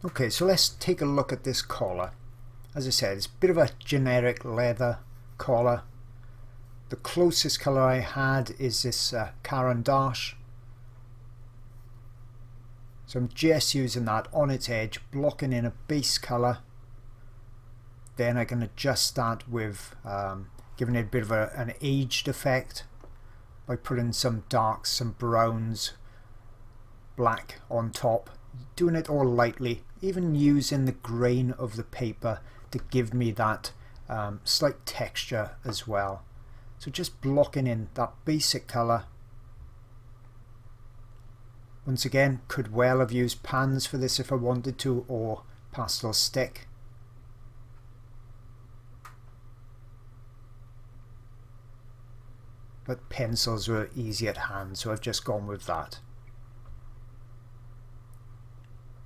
Okay, so let's take a look at this collar. As I said, it's a bit of a generic leather collar. The closest colour I had is this Caran d'Ache. So I'm just using that on its edge, blocking in a base colour. Then I can adjust that with giving it a bit of an aged effect by putting some darks, some browns, black on top. Doing it all lightly, even using the grain of the paper to give me that slight texture as well. So just blocking in that basic colour. Once again, could well have used pans for this if I wanted to, or pastel stick. But pencils were easy at hand, so I've just gone with that.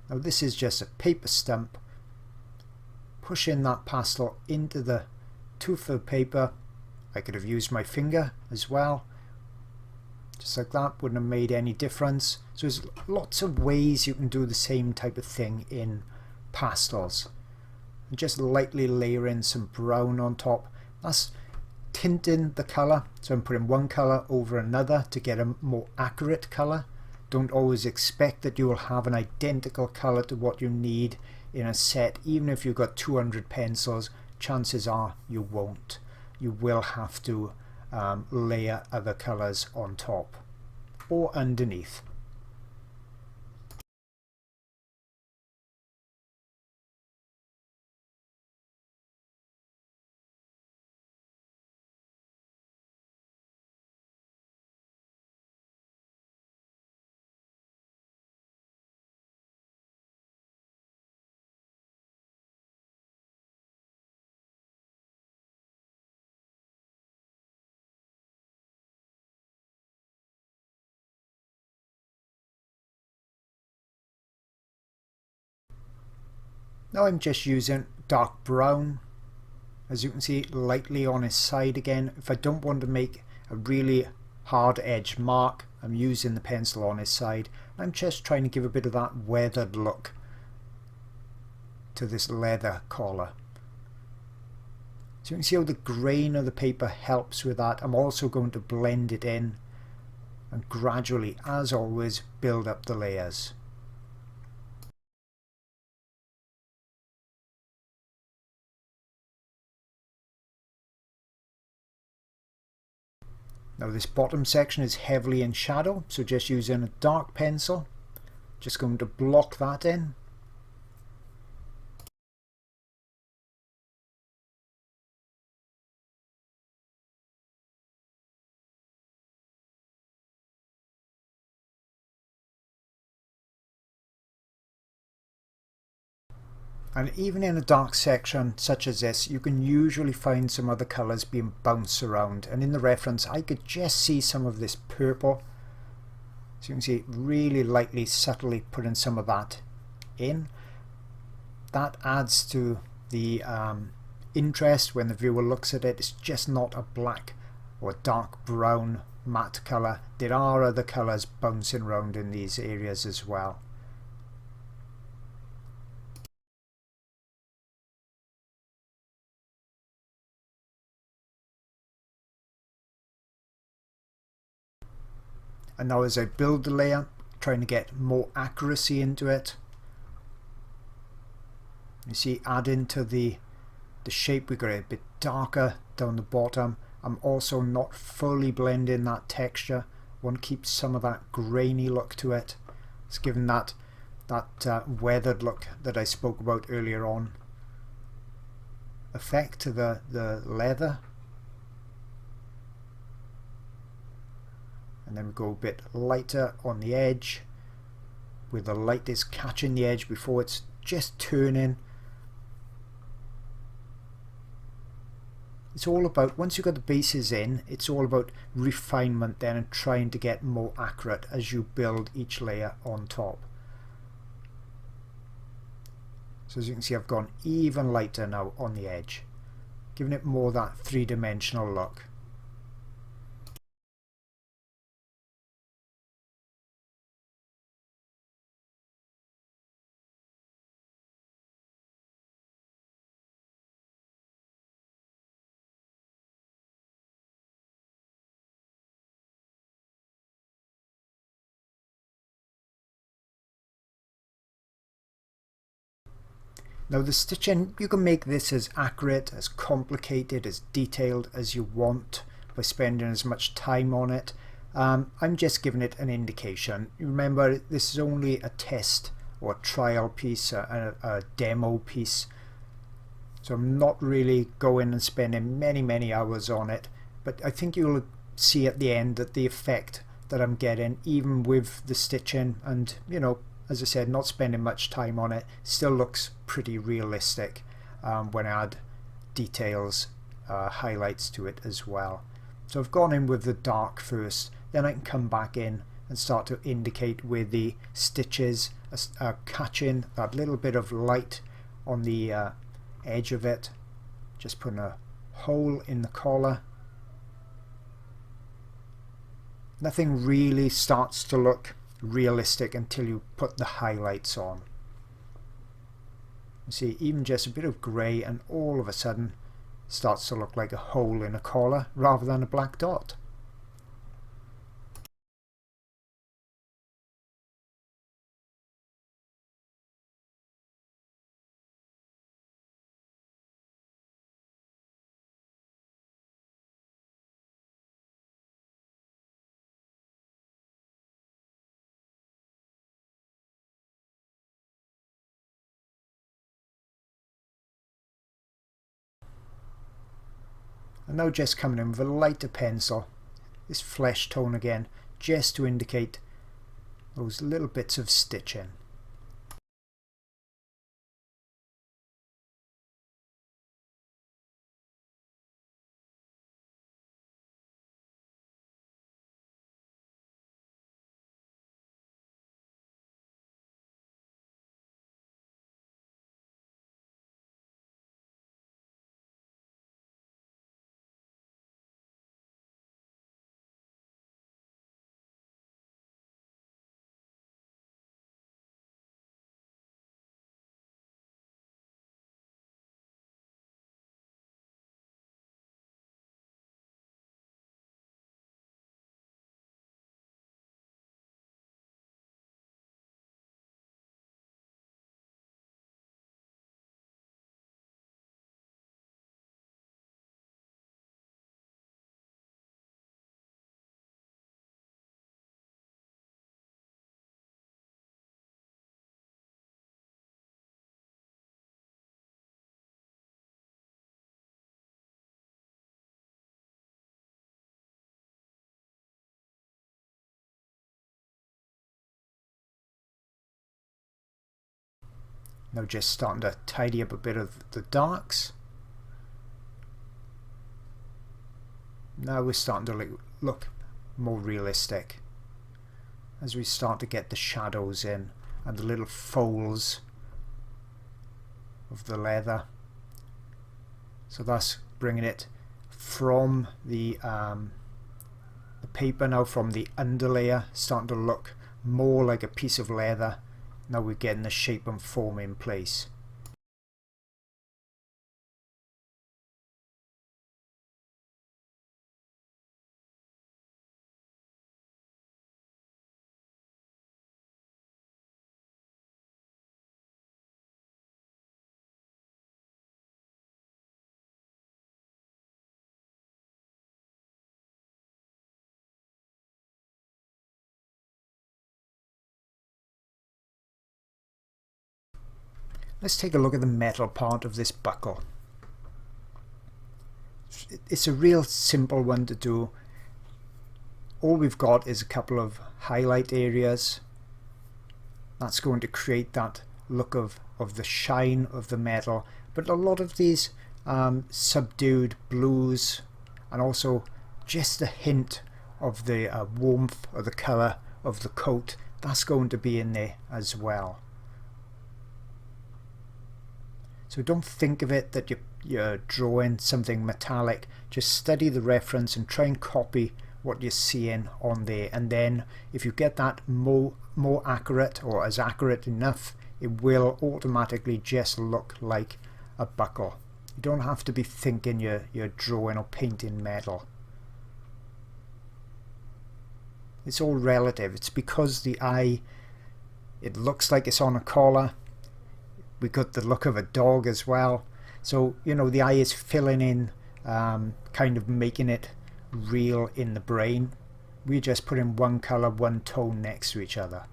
Now this is just a paper stump. Pushing that pastel into the tooth of the paper. I could have used my finger as well. Just like that, wouldn't have made any difference. So there's lots of ways you can do the same type of thing in pastels. And just lightly layering some brown on top. That's tinting the colour. So I'm putting one colour over another to get a more accurate colour. Don't always expect that you will have an identical colour to what you need in a set. Even if you've got 200 pencils, chances are you won't. You will have to layer other colours on top or underneath. Now I'm just using dark brown, as you can see, lightly on his side again. If I don't want to make a really hard edge mark, I'm using the pencil on his side. I'm just trying to give a bit of that weathered look to this leather collar. So you can see how the grain of the paper helps with that. I'm also going to blend it in and gradually, as always, build up the layers. Now this bottom section is heavily in shadow, so just using a dark pencil, just going to block that in. And even in a dark section such as this, you can usually find some other colours being bounced around. And in the reference, I could just see some of this purple. So you can see really lightly, subtly putting some of that in. That adds to the interest when the viewer looks at it. It's just not a black or dark brown matte colour. There are other colours bouncing around in these areas as well. And now as I build the layer, trying to get more accuracy into it. You see, adding to the shape, we got it a bit darker down the bottom. I'm also not fully blending that texture. One keeps some of that grainy look to it. It's giving that weathered look that I spoke about earlier on. Effect to the leather. And then we go a bit lighter on the edge, where the light is catching the edge before it's just turning. It's all about, once you've got the bases in, it's all about refinement then and trying to get more accurate as you build each layer on top. So as you can see, I've gone even lighter now on the edge, giving it more that three-dimensional look. Now the stitching, you can make this as accurate, as complicated, as detailed as you want by spending as much time on it. I'm just giving it an indication. Remember, this is only a test or a trial piece, a demo piece. So I'm not really going and spending many hours on it, but I think you'll see at the end that the effect that I'm getting, even with the stitching and, you know, as I said, not spending much time on it, still looks pretty realistic when I add details, highlights to it as well. So I've gone in with the dark first, then I can come back in and start to indicate where the stitches are catching that little bit of light on the edge of it. Just putting a hole in the collar. Nothing really starts to look realistic until you put the highlights on. You see, even just a bit of grey and all of a sudden starts to look like a hole in a collar rather than a black dot. And now just coming in with a lighter pencil, this flesh tone again, just to indicate those little bits of stitching. Now just starting to tidy up a bit of the darks. Now we're starting to look more realistic as we start to get the shadows in and the little folds of the leather. So that's bringing it from the paper now, from the underlayer, starting to look more like a piece of leather. Now we're getting the shape and form in place. Let's take a look at the metal part of this buckle. It's a real simple one to do. All we've got is a couple of highlight areas. That's going to create that look of the shine of the metal. But a lot of these subdued blues and also just a hint of the warmth or the colour of the coat, that's going to be in there as well. So don't think of it that you're drawing something metallic. Just study the reference and try and copy what you're seeing on there. And then if you get that more accurate, or as accurate enough, it will automatically just look like a buckle. You don't have to be thinking you're drawing or painting metal. It's all relative. It's because the eye, it looks like it's on a collar. we got the look of a dog as well. So, you know, the eye is filling in, kind of making it real in the brain. We just put in one color, one tone next to each other.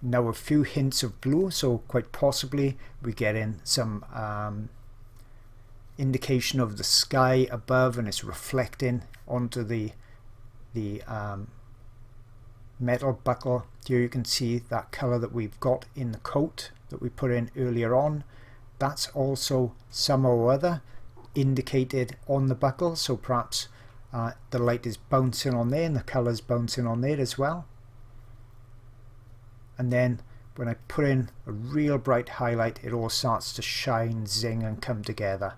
Now a few hints of blue, so quite possibly we get in some indication of the sky above, and it's reflecting onto the metal buckle. Here you can see that color that we've got in the coat that we put in earlier on. That's also somehow or other indicated on the buckle, so perhaps the light is bouncing on there and the color's bouncing on there as well. And then when I put in a real bright highlight, it all starts to shine, zing and come together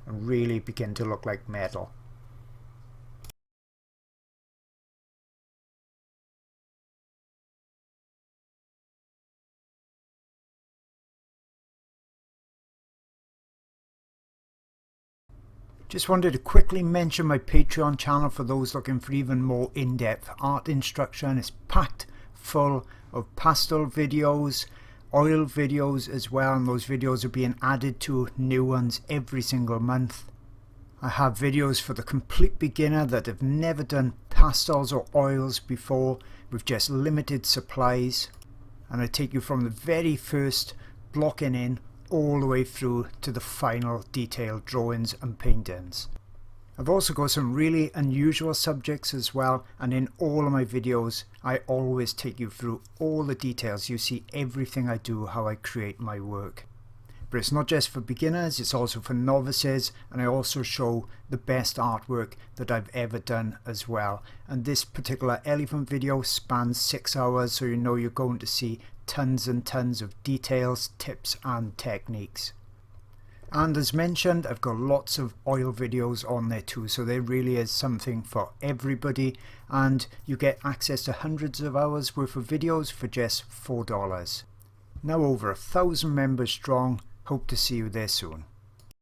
and really begin to look like metal. Just wanted to quickly mention my Patreon channel for those looking for even more in-depth art instruction. It's packed full of pastel videos, oil videos as well, and those videos are being added to new ones every single month. I have videos for the complete beginner that have never done pastels or oils before with just limited supplies, and I take you from the very first blocking in all the way through to the final detailed drawings and paintings. I've also got some really unusual subjects as well, and in all of my videos I always take you through all the details. You see everything I do, how I create my work. But it's not just for beginners, it's also for novices, and I also show the best artwork that I've ever done as well. And this particular elephant video spans 6 hours, so you know you're going to see tons and tons of details, tips and techniques. And as mentioned, I've got lots of oil videos on there too, so there really is something for everybody, and you get access to hundreds of hours worth of videos for just $4. Now over 1,000 members strong. Hope to see you there soon.